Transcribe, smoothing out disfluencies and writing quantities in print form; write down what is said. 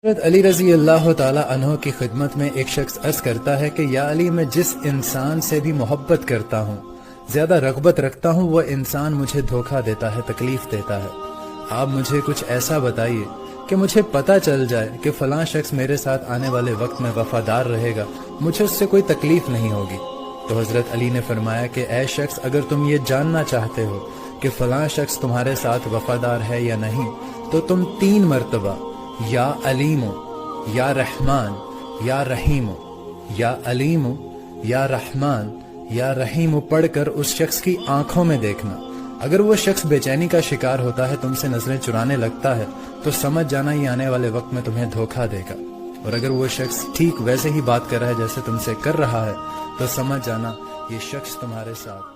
حضرت علی رضی اللہ تعالی عنہ کی خدمت میں ایک شخص عرض کرتا ہے کہ یا علی، میں جس انسان سے بھی محبت کرتا ہوں، زیادہ رغبت رکھتا ہوں، وہ انسان مجھے دھوکہ دیتا ہے، تکلیف دیتا ہے۔ آپ مجھے کچھ ایسا بتائیے کہ مجھے پتہ چل جائے کہ فلاں شخص میرے ساتھ آنے والے وقت میں وفادار رہے گا، مجھے اس سے کوئی تکلیف نہیں ہوگی۔ تو حضرت علی نے فرمایا کہ اے شخص، اگر تم یہ جاننا چاہتے ہو کہ فلاں شخص تمہارے ساتھ وفادار ہے یا نہیں، تو تم 3 مرتبہ یا علیم، یا رحمان، یا رحیم، یا علیم، یا رحمان، یا رحیم پڑھ کر اس شخص کی آنکھوں میں دیکھنا۔ اگر وہ شخص بے چینی کا شکار ہوتا ہے، تم سے نظریں چرانے لگتا ہے، تو سمجھ جانا یہ آنے والے وقت میں تمہیں دھوکہ دے گا۔ اور اگر وہ شخص ٹھیک ویسے ہی بات کر رہا ہے جیسے تم سے کر رہا ہے، تو سمجھ جانا یہ شخص تمہارے ساتھ